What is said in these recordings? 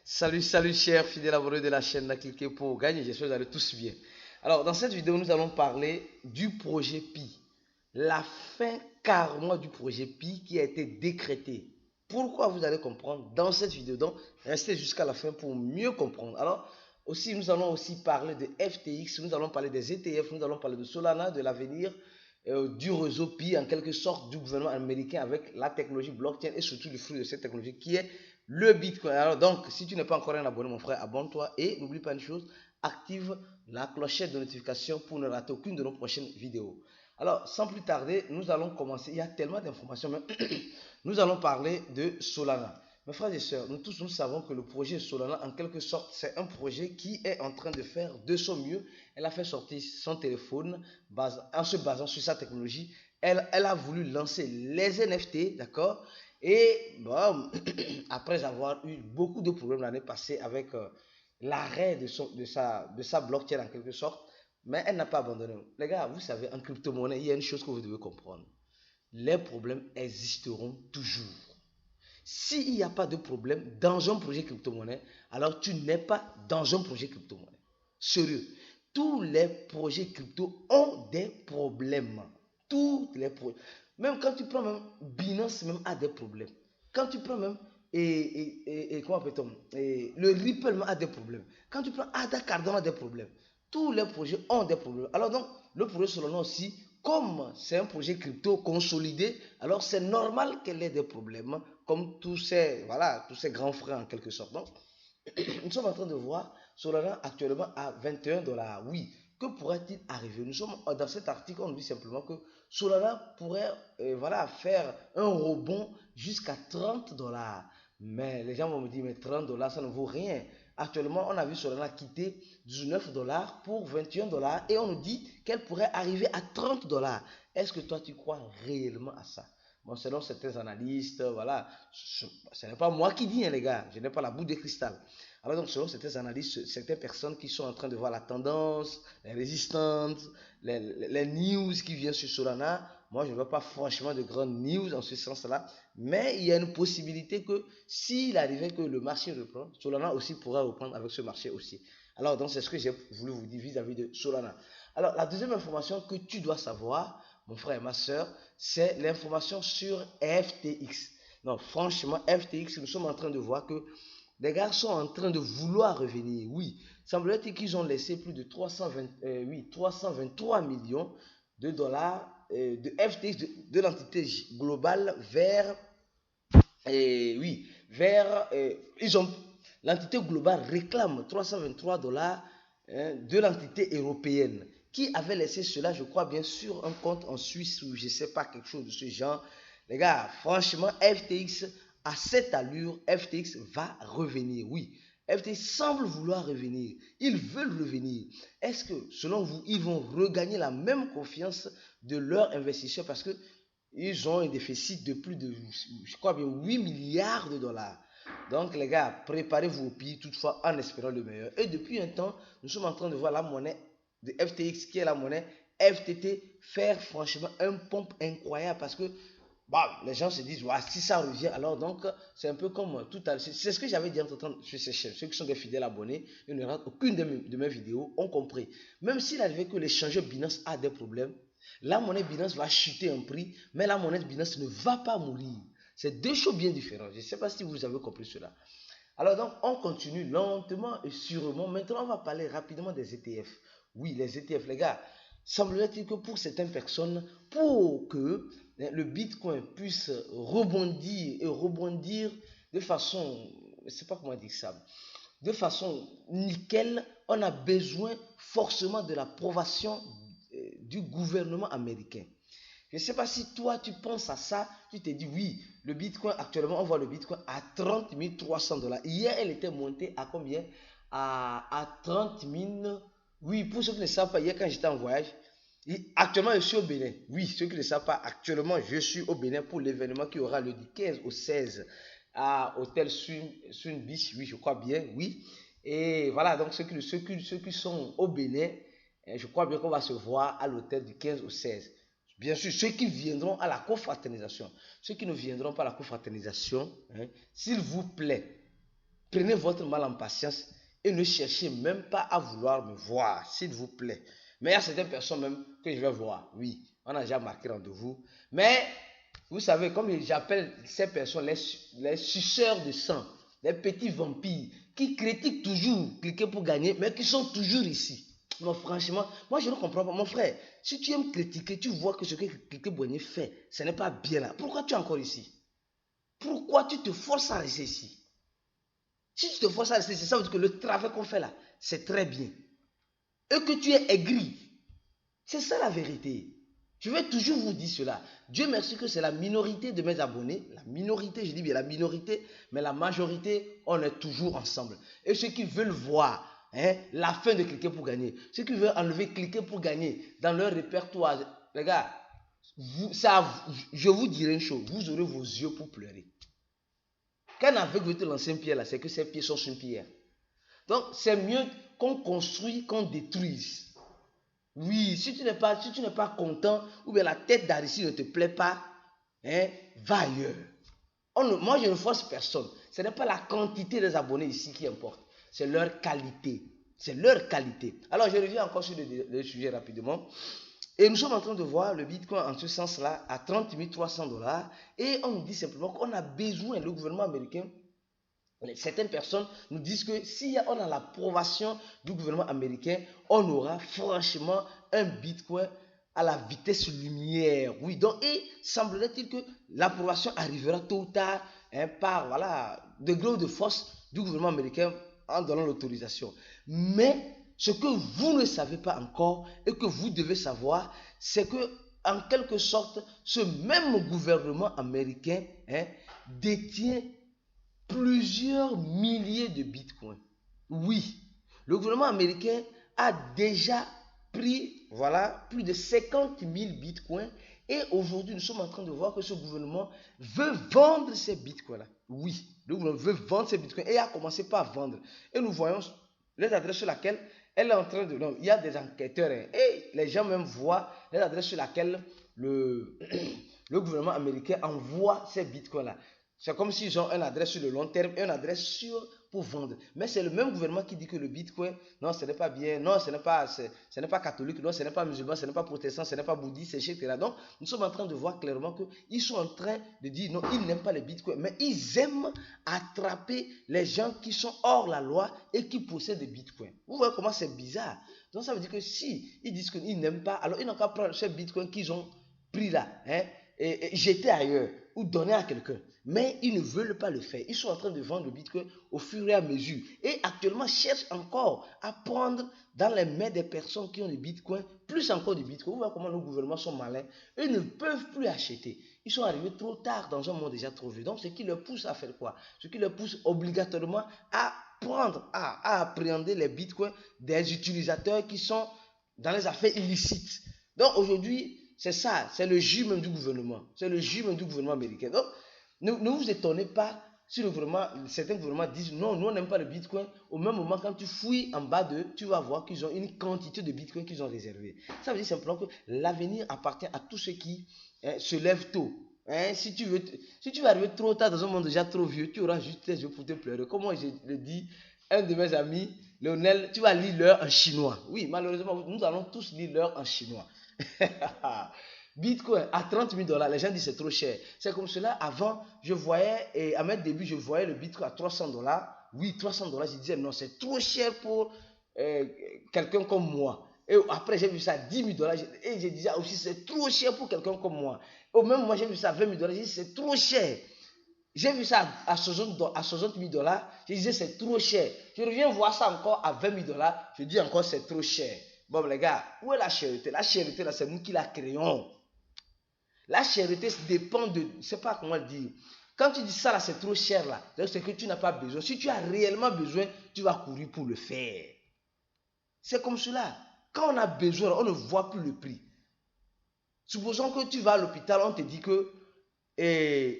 Salut chers fidèles abonnés de la chaîne d'A cliquer pour gagner, j'espère que vous allez tous bien. Alors dans cette vidéo nous allons parler du projet Pi, la fin carrément du projet Pi qui a été décrété. Pourquoi vous allez comprendre dans cette vidéo, donc restez jusqu'à la fin pour mieux comprendre. Alors aussi nous allons aussi parler de FTX, nous allons parler des ETF, nous allons parler de Solana, de l'avenir du réseau Pi, en quelque sorte du gouvernement américain avec la technologie blockchain et surtout le fruit de cette technologie qui est le Bitcoin. Alors donc, si tu n'es pas encore un abonné, mon frère, abonne-toi et n'oublie pas une chose, active la clochette de notification pour ne rater aucune de nos prochaines vidéos. Alors, sans plus tarder, nous allons commencer. Il y a tellement d'informations, mais nous allons parler de Solana. Mes frères et sœurs, nous tous nous savons que le projet Solana, en quelque sorte, c'est un projet qui est en train de faire de son mieux. Elle a fait sortir son téléphone en se basant sur sa technologie. Elle a voulu lancer les NFT, d'accord? Et bon, après avoir eu beaucoup de problèmes l'année passée avec l'arrêt de sa blockchain en quelque sorte, mais elle n'a pas abandonné. Les gars, vous savez, en crypto-monnaie, il y a une chose que vous devez comprendre. Les problèmes existeront toujours. S'il n'y a pas de problème dans un projet crypto-monnaie, alors tu n'es pas dans un projet crypto-monnaie. Sérieux. Tous les projets crypto ont des problèmes. Tous les projets. Même quand tu prends même Binance même a des problèmes. Quand tu prends même comment appelle-t-on le Ripple même a des problèmes. Quand tu prends Ada Cardano a des problèmes. Tous les projets ont des problèmes. Alors donc, le projet Solana aussi, comme c'est un projet crypto consolidé, alors c'est normal qu'elle ait des problèmes, comme voilà, tous ces grands frères en quelque sorte. Donc, nous sommes en train de voir Solana actuellement à 21 dollars. Oui, que pourrait-il arriver? Nous sommes dans cet article, on nous dit simplement que Solana pourrait voilà, faire un rebond jusqu'à 30 dollars. Mais les gens vont me dire, mais 30 dollars, ça ne vaut rien. Actuellement, on a vu Solana quitter 19 dollars pour 21 dollars et on nous dit qu'elle pourrait arriver à 30 dollars. Est-ce que toi, tu crois réellement à ça? Bon, selon certains analystes, voilà, ce n'est pas moi qui dis, hein, les gars, je n'ai pas la boule de cristal. Alors donc, selon certains analystes, certaines personnes qui sont en train de voir la tendance, les résistances, les news qui viennent sur Solana, moi, je ne veux pas franchement de grandes news en ce sens-là, mais il y a une possibilité que s'il arrivait que le marché reprend, Solana aussi pourrait reprendre avec ce marché aussi. Alors, donc, c'est ce que j'ai voulu vous dire vis-à-vis de Solana. Alors, la deuxième information que tu dois savoir, mon frère et ma soeur, c'est l'information sur FTX. Non, franchement, FTX, nous sommes en train de voir que les gars sont en train de vouloir revenir. Oui, semblerait-il qu'ils ont laissé plus de 323 millions de dollars de FTX, de l'entité globale vers, oui, vers, l'entité globale réclame 323 dollars de l'entité européenne qui avait laissé cela, je crois bien, sur un compte en Suisse ou je ne sais pas, quelque chose de ce genre. Les gars, franchement, FTX, à cette allure, FTX va revenir. Oui, FTX semble vouloir revenir. Ils veulent revenir. Est-ce que, selon vous, ils vont regagner la même confiance de leurs investisseurs parce que ils ont un déficit de plus de, je crois bien, 8 milliards de dollars. Donc, les gars, préparez-vous au pire, toutefois, en espérant le meilleur. Et depuis un temps, nous sommes en train de voir la monnaie de FTX, qui est la monnaie FTT, faire franchement un pompe incroyable parce que bah, les gens se disent, ouais, si ça revient, alors donc, c'est un peu comme tout à l'heure. C'est ce que j'avais dit entre temps sur ces chaînes. Ceux qui sont des fidèles abonnés, ils ne ratent aucune de mes vidéos, ont compris. Même s'il arrivait que l'échangeur Binance a des problèmes, la monnaie Binance va chuter en prix, mais la monnaie Binance ne va pas mourir. C'est deux choses bien différentes. Je ne sais pas si vous avez compris cela. Alors donc, on continue lentement et sûrement. Maintenant, on va parler rapidement des ETF. Oui, les ETF, les gars, semblerait-il que pour certaines personnes, pour que le Bitcoin puisse rebondir et rebondir de façon, je ne sais pas comment dire ça, de façon nickel, on a besoin forcément de l'approbation du gouvernement américain. Je ne sais pas si toi tu penses à ça, tu te dis oui, le Bitcoin actuellement, on voit le Bitcoin à 30 300 dollars. Hier, elle était montée à combien? À 30 000. Oui, pour ceux qui ne savent pas, hier quand j'étais en voyage, actuellement je suis au Bénin. Oui, ceux qui ne savent pas, actuellement je suis au Bénin pour l'événement qui aura le 15 au 16 à Hôtel Sun Beach. Oui, je crois bien, oui. Et voilà, donc ceux qui sont au Bénin, je crois bien qu'on va se voir à l'hôtel du 15 au 16. Bien sûr, ceux qui viendront à la confraternisation, ceux qui ne viendront pas à la confraternisation, hein, s'il vous plaît, prenez votre mal en patience et ne cherchez même pas à vouloir me voir, s'il vous plaît. Mais il y a certaines personnes même que je vais voir. Oui, on a déjà marqué rendez-vous. Mais, vous savez, comme j'appelle ces personnes les suceurs de sang, les petits vampires, qui critiquent toujours cliquer pour gagner, mais qui sont toujours ici. Non, franchement, moi je ne comprends pas. Mon frère, si tu aimes critiquer, tu vois que ce que cliquer pour gagner fait, ce n'est pas bien là. Pourquoi tu es encore ici? Pourquoi tu te forces à rester ici? Si tu te forces à rester ici, ça veut dire que le travail qu'on fait là, c'est très bien. Et que tu es aigri. C'est ça la vérité. Je vais toujours vous dire cela. Dieu merci que c'est la minorité de mes abonnés. La minorité, je dis bien la minorité, mais la majorité, on est toujours ensemble. Et ceux qui veulent voir la fin de cliquer pour gagner, ceux qui veulent enlever cliquer pour gagner dans leur répertoire, les gars, je vous dirai une chose, vous aurez vos yeux pour pleurer. Quand un aveugle veut te lancer une pierre là, c'est que ses pieds sont sur une pierre. Donc c'est mieux qu'on construise qu'on détruise. Oui, si tu n'es pas content, ou bien la tête d'Aristide ne te plaît pas, va ailleurs. Moi, je ne force personne. Ce n'est pas la quantité des abonnés ici qui importe, c'est leur qualité. C'est leur qualité. Alors, je reviens encore sur le sujet rapidement. Et nous sommes en train de voir le Bitcoin en ce sens-là à 30 300 $. Et on nous dit simplement qu'on a besoin, le gouvernement américain, certaines personnes nous disent que si on a l'approbation du gouvernement américain, on aura franchement un Bitcoin à la vitesse lumière. Oui, donc il semblerait-il que l'approbation arrivera tôt ou tard par de gré ou de force du gouvernement américain en donnant l'autorisation. Mais ce que vous ne savez pas encore et que vous devez savoir, c'est que en quelque sorte, ce même gouvernement américain détient plusieurs milliers de bitcoins. Oui, le gouvernement américain a déjà pris plus de 50 000 bitcoins et aujourd'hui nous sommes en train de voir que ce gouvernement veut vendre ces bitcoins-là. Oui, le gouvernement veut vendre ces bitcoins et a commencé par vendre. Et nous voyons les adresses sur lesquelles elle est en train de... Non, il y a des enquêteurs et les gens même voient les adresses sur lesquelles le gouvernement américain envoie ces bitcoins-là. C'est comme s'ils ont une adresse sur le long terme et une adresse sûre pour vendre. Mais c'est le même gouvernement qui dit que le Bitcoin, non, ce n'est pas bien, non, ce n'est pas catholique, non, ce n'est pas musulman, ce n'est pas protestant, ce n'est pas bouddhiste, etc. Donc, nous sommes en train de voir clairement qu'ils sont en train de dire, non, ils n'aiment pas le Bitcoin, mais ils aiment attraper les gens qui sont hors la loi et qui possèdent des Bitcoins. Vous voyez comment c'est bizarre. Donc, ça veut dire que si ils disent qu'ils n'aiment pas, alors ils n'ont qu'à prendre ces Bitcoins qu'ils ont pris là, et jeter ailleurs ou donner à quelqu'un. Mais ils ne veulent pas le faire. Ils sont en train de vendre le Bitcoin au fur et à mesure. Et actuellement, cherchent encore à prendre dans les mains des personnes qui ont des Bitcoins, plus encore de Bitcoin. Vous voyez comment nos gouvernements sont malins. Eux ne peuvent plus acheter. Ils sont arrivés trop tard dans un monde déjà trop vieux. Donc, ce qui leur pousse à faire quoi? Ce qui leur pousse obligatoirement à prendre, à appréhender les Bitcoins des utilisateurs qui sont dans les affaires illicites. Donc, aujourd'hui, c'est ça, c'est le jus même du gouvernement. C'est le jus même du gouvernement américain. Donc, ne vous étonnez pas si certains gouvernements disent non, nous on n'aime pas le Bitcoin. Au même moment, quand tu fouilles en bas d'eux, tu vas voir qu'ils ont une quantité de Bitcoin qu'ils ont réservé. Ça veut dire simplement que l'avenir appartient à tous ceux qui se lèvent tôt. Si tu vas arriver trop tard dans un monde déjà trop vieux, tu auras juste tes yeux pour te pleurer. Comme moi je le dis, un de mes amis, Lionel, tu vas lire l'heure en chinois. Oui, malheureusement, nous allons tous lire l'heure en chinois. Bitcoin à 30 000 $, les gens disent c'est trop cher. C'est comme cela, avant, je voyais, et à mes débuts, je voyais le Bitcoin à 300 $. Oui, 300 $, je disais non, c'est trop cher pour quelqu'un comme moi. Et après, j'ai vu ça à 10 000 $, et je disais aussi c'est trop cher pour quelqu'un comme moi. Au même moment, j'ai vu ça à 20 000 $, je disais c'est trop cher. J'ai vu ça à 60 000 $, je disais c'est trop cher. Je reviens voir ça encore à 20 000 $, je dis encore c'est trop cher. Bon les gars, où est la charité? La charité là, c'est nous qui la créons. La charité dépend de, je ne sais pas comment le dire. Quand tu dis ça là, c'est trop cher là, c'est que tu n'as pas besoin. Si tu as réellement besoin, tu vas courir pour le faire. C'est comme cela. Quand on a besoin, on ne voit plus le prix. Supposons que tu vas à l'hôpital, on te dit que il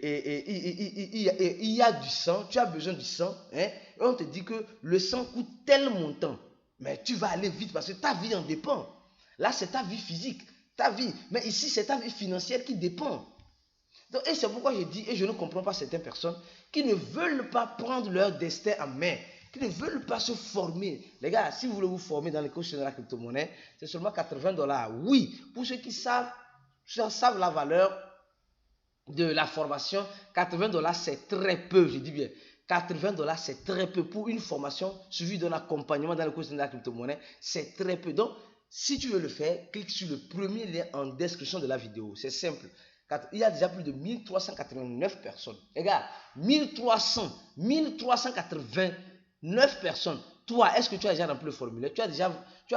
y a du sang, tu as besoin du sang, et on te dit que le sang coûte tel montant. Mais tu vas aller vite parce que ta vie en dépend. Là, c'est ta vie physique, ta vie. Mais ici, c'est ta vie financière qui dépend. Donc, et c'est pourquoi je dis, et je ne comprends pas certaines personnes qui ne veulent pas prendre leur destin en main, qui ne veulent pas se former. Les gars, si vous voulez vous former dans les coachs de la crypto-monnaie, c'est seulement $80. Oui, pour ceux qui savent la valeur de la formation, $80 c'est très peu, je dis bien. $80 c'est très peu pour une formation suivie d'un accompagnement dans le cours de la crypto-monnaie, c'est très peu. Donc, si tu veux le faire, clique sur le premier lien en description de la vidéo. C'est simple. Il y a déjà plus de 1389 personnes. Les gars, 1389 personnes. Toi, est-ce que tu as déjà rempli le formulaire? Tu as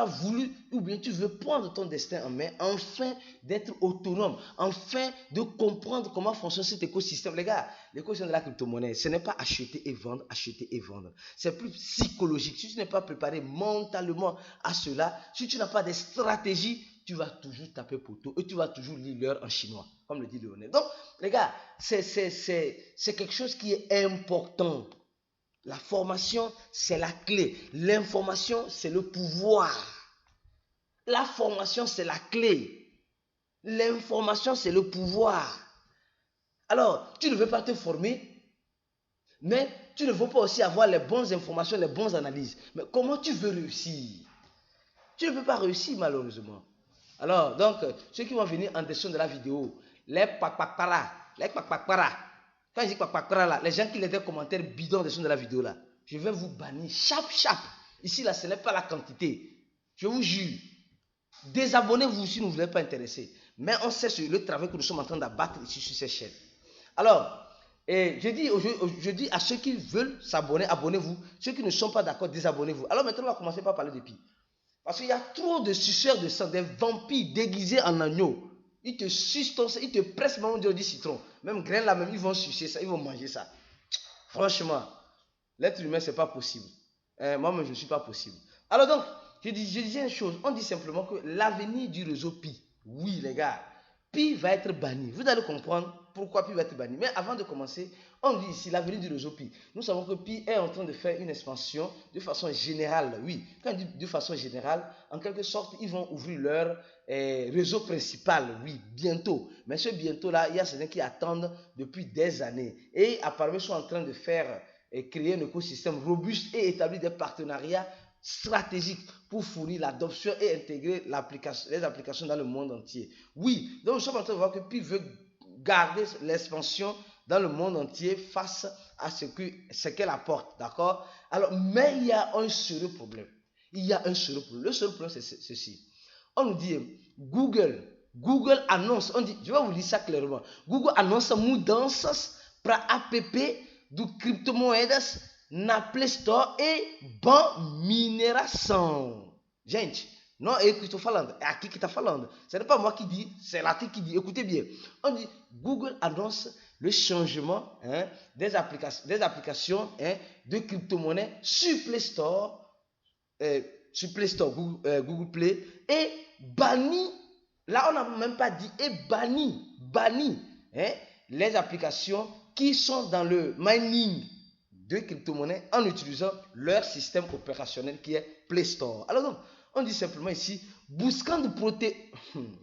voulu ou bien tu veux prendre ton destin en main, enfin d'être autonome, enfin de comprendre comment fonctionne cet écosystème. Les gars, l'écosystème de la crypto-monnaie, ce n'est pas acheter et vendre, acheter et vendre. C'est plus psychologique. Si tu n'es pas préparé mentalement à cela, si tu n'as pas de stratégie, tu vas toujours taper poteau et tu vas toujours lire l'heure en chinois, comme le dit Léonel. Donc, les gars, c'est quelque chose qui est important. La formation, c'est la clé. L'information, c'est le pouvoir. La formation, c'est la clé. L'information, c'est le pouvoir. Alors, tu ne veux pas te former, mais tu ne veux pas aussi avoir les bonnes informations, les bonnes analyses. Mais comment tu veux réussir? Tu ne peux pas réussir, malheureusement. Alors, donc, ceux qui vont venir en dessus de la vidéo, les pakpakpara, quand je dis pakpakpara là, les gens qui laissent des commentaires bidons en dessous de la vidéo là, je vais vous bannir, chap. Ici là, ce n'est pas la quantité. Je vous jure. Désabonnez-vous si vous ne voulez pas intéresser. Mais on sait sur le travail que nous sommes en train d'abattre ici sur ces chaînes. Alors, je dis à ceux qui veulent s'abonner, abonnez-vous. Ceux qui ne sont pas d'accord, désabonnez-vous. Alors maintenant, on va commencer par parler de Pi. Parce qu'il y a trop de suceurs de sang, des vampires déguisés en agneau. Ils te sucent ton sang, ils te pressent même du citron. Même graines là même, ils vont sucer ça, ils vont manger ça. Franchement, l'être humain, c'est pas possible. Moi-même, je ne suis pas possible. Alors donc, je disais une chose. On dit simplement que l'avenir du réseau Pi, oui les gars, Pi va être banni. Vous allez comprendre pourquoi Pi va être banni. Mais avant de commencer, on dit ici l'avenir du réseau Pi. Nous savons que Pi est en train de faire une expansion de façon générale. Oui, quand on dit de façon générale, en quelque sorte, ils vont ouvrir leur réseau principal. Oui, bientôt. Mais ce bientôt-là, il y a certains qui attendent depuis des années. Et apparemment, ils sont en train de faire et créer un écosystème robuste et établir des partenariats stratégiques pour fournir l'adoption et intégrer les applications dans le monde entier. Oui, donc nous sommes en train de voir que Pi veut garder l'expansion dans le monde entier face à ce qu'elle apporte, d'accord? Alors, mais il y a un seul problème. Il y a un seul problème. Le seul problème, c'est ceci. On nous dit, Google annonce, on dit, je vais vous lire ça clairement. Google annonce mudanças para app do criptomoedas na Play Store e ban mineração. Gente, não é eu que estou falando, é aqui que está falando. Ce n'est pas moi qui dis, c'est l'article qui dit. Écoutez bien. On dit, Google annonce le changement des applications de crypto-monnaie sur Play Store, Google Play, et bannit, là on n'a même pas dit, et bannit les applications qui sont dans le mining de crypto-monnaie en utilisant leur système opérationnel qui est Play Store. Alors donc, on dit simplement ici, buscant de protéger.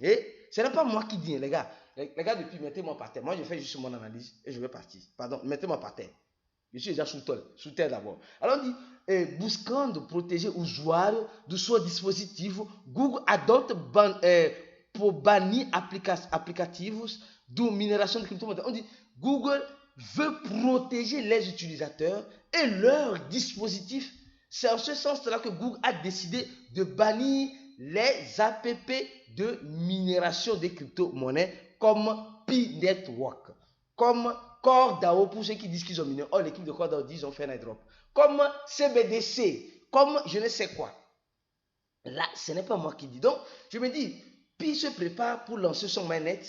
Et ce n'est pas moi qui dis, les gars. Les gars, depuis, mettez-moi par terre. Moi, je fais juste mon analyse et je vais partir. Pardon, mettez-moi par terre. Je suis déjà sous terre d'abord. Alors on dit, buscant de protéger usuário do seu dispositivo, Google adopte pour bannir aplicativos de mineração de crypto-monnaie. On dit, Google veut protéger les utilisateurs et leurs dispositifs. C'est en ce sens-là que Google a décidé de bannir les app de minération des crypto-monnaies comme Pi Network, comme CoreDAO pour ceux qui disent qu'ils ont miné. Oh, l'équipe de CoreDAO dit qu'ils ont fait un airdrop. Comme CBDC, comme je ne sais quoi. Là, ce n'est pas moi qui dis. Donc, je me dis, Pi se prépare pour lancer son mainnet.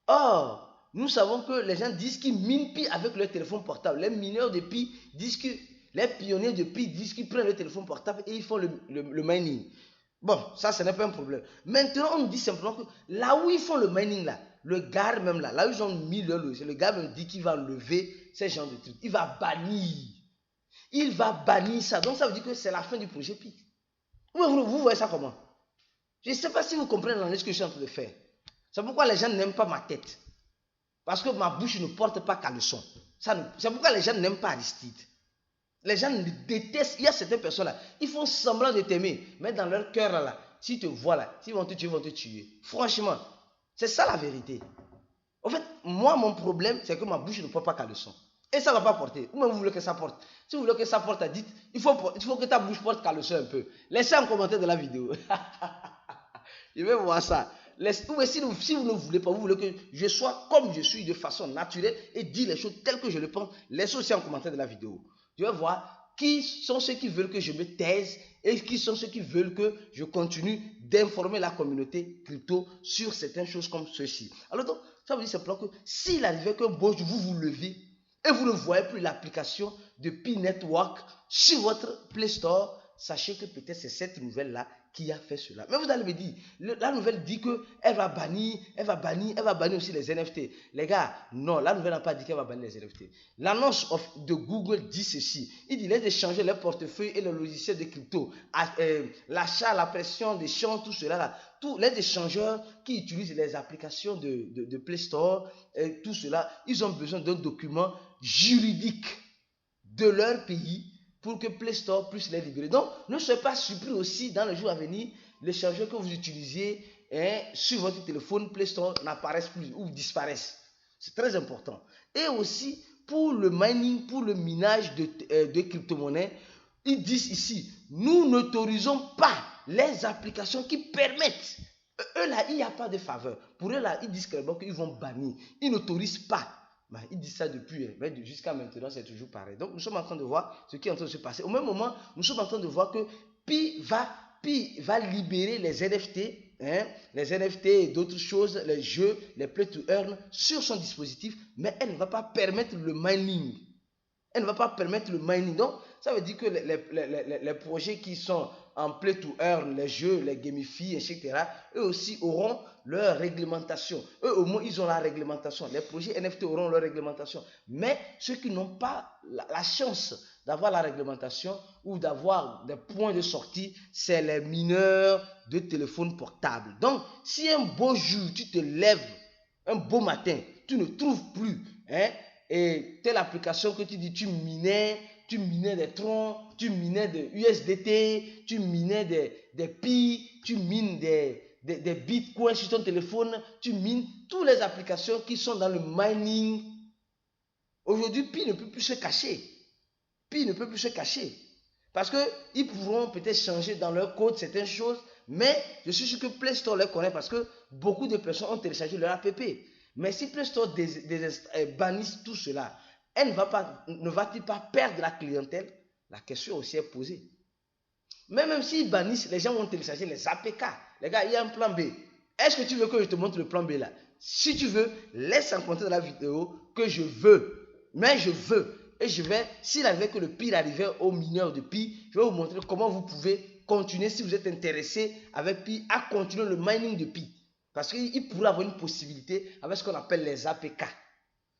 Or, nous savons que les gens disent qu'ils minent Pi avec leur téléphone portable. Les mineurs de Pi disent que, les pionniers de Pi disent qu'ils prennent le téléphone portable et ils font le mining. Bon, ça, ce n'est pas un problème. Maintenant, on nous dit simplement que là où ils font le mining, là, le gars même là où ils ont mis leur logiciel, le gars même dit qu'il va lever ces genres de trucs. Il va bannir ça. Donc, ça veut dire que c'est la fin du projet Pi. Vous voyez ça comment? Je ne sais pas si vous comprenez l'analyse que je suis en train de faire. C'est pourquoi les gens n'aiment pas ma tête. Parce que ma bouche ne porte pas qu'à leçon. C'est pourquoi les gens n'aiment pas Aristide. Les gens détestent. Il y a certaines personnes là, ils font semblant de t'aimer, mais dans leur cœur là, s'ils te voient là, s'ils vont te tuer, ils vont te tuer. Franchement, c'est ça la vérité. En fait, moi, mon problème, c'est que ma bouche ne porte pas qu'à leçon. Et ça ne va pas porter. Ou même vous voulez que ça porte. Si vous voulez que ça porte, dites, il faut que ta bouche porte qu'à leçon un peu. Laissez un commentaire de la vidéo. Je vais voir ça. Si vous ne voulez pas, vous voulez que je sois comme je suis de façon naturelle et dire les choses telles que je le pense, laissez aussi un commentaire de la vidéo. Je vais voir qui sont ceux qui veulent que je me taise et qui sont ceux qui veulent que je continue d'informer la communauté crypto sur certaines choses comme ceci. Alors donc, ça veut dire simplement que s'il arrivait qu'un beau jour vous vous levez et vous ne voyez plus l'application de Pi Network sur votre Play Store, sachez que peut-être c'est cette nouvelle-là qui a fait cela. Mais vous allez me dire, la nouvelle dit qu'elle va bannir aussi les NFT. Les gars, non, la nouvelle n'a pas dit qu'elle va bannir les NFT. L'annonce de Google dit ceci. Il dit, laisse échanger les portefeuilles et les logiciels de crypto. L'achat, la pression des champs, tout cela là. Tous les échangeurs qui utilisent les applications de Play Store, et tout cela, ils ont besoin d'un document juridique de leur pays pour que Play Store puisse les libérer. Donc, ne soyez pas surpris aussi dans les jours à venir, l'échangeur que vous utilisiez sur votre téléphone, Play Store n'apparaissent plus ou disparaissent. C'est très important. Et aussi, pour le mining, pour le minage de crypto-monnaies, ils disent ici, nous n'autorisons pas les applications qui permettent. Eux là, il n'y a pas de faveur. Pour eux là, ils disent clairement qu'ils vont bannir. Ils n'autorisent pas. Ils disent ça depuis, mais jusqu'à maintenant, c'est toujours pareil. Donc, nous sommes en train de voir ce qui est en train de se passer. Au même moment, nous sommes en train de voir que Pi va libérer les NFT, les NFT et d'autres choses, les jeux, les play to earn sur son dispositif, mais elle ne va pas permettre le mining. Elle ne va pas permettre le mining. Donc, ça veut dire que les projets qui sont en play to earn, les jeux, les gamifies, etc., eux aussi auront leur réglementation. Eux, au moins, ils ont la réglementation. Les projets NFT auront leur réglementation. Mais ceux qui n'ont pas la chance d'avoir la réglementation ou d'avoir des points de sortie, c'est les mineurs de téléphones portables. Donc, si un beau jour, tu te lèves, un beau matin, tu ne trouves plus, et telle application que tu dis, tu minais des troncs, tu minais des USDT, tu minais des Pi, tu mines des bitcoins sur ton téléphone, tu mines toutes les applications qui sont dans le mining. Aujourd'hui, Pi ne peut plus se cacher. Pi ne peut plus se cacher. Parce qu'ils pourront peut-être changer dans leur code certaines choses, mais je suis sûr que Play Store les connaît parce que beaucoup de personnes ont téléchargé leur app. Mais si Play Store bannisse tout cela, ne va-t-il pas perdre la clientèle? La question aussi est posée. Mais même s'ils bannissent, les gens vont télécharger les APK. Les gars, il y a un plan B. Est-ce que tu veux que je te montre le plan B là? Si tu veux, laisse un commentaire dans la vidéo que je veux. Mais je veux. Et je vais, s'il arrivait que le pire arrivait aux mineurs de Pi, je vais vous montrer comment vous pouvez continuer, si vous êtes intéressé avec Pi, à continuer le mining de Pi. Parce qu'il pourrait avoir une possibilité avec ce qu'on appelle les APK.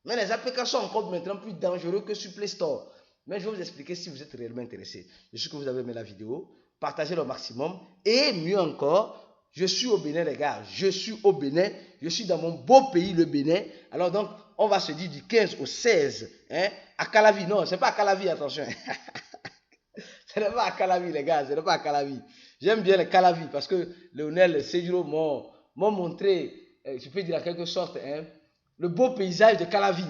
Mais les APK sont encore maintenant plus dangereux que sur Play Store. Mais je vais vous expliquer si vous êtes réellement intéressé. Je suis que vous avez aimé la vidéo. Partagez le maximum. Et mieux encore, je suis au Bénin, les gars. Je suis au Bénin. Je suis dans mon beau pays, le Bénin. Alors donc, on va se dire du 15 au 16. À Calavi. Non, ce n'est pas à Calavi, attention. Ce n'est pas à Calavi, les gars. Ce n'est pas à Calavi. J'aime bien les Calavi parce que Lionel Cedro m'ont montré, je peux dire en quelque sorte, le beau paysage de Calavi.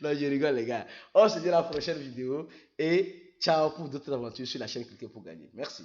Non, je rigole, les gars. On se dit à la prochaine vidéo et ciao pour d'autres aventures sur la chaîne Cliquez pour gagner. Merci.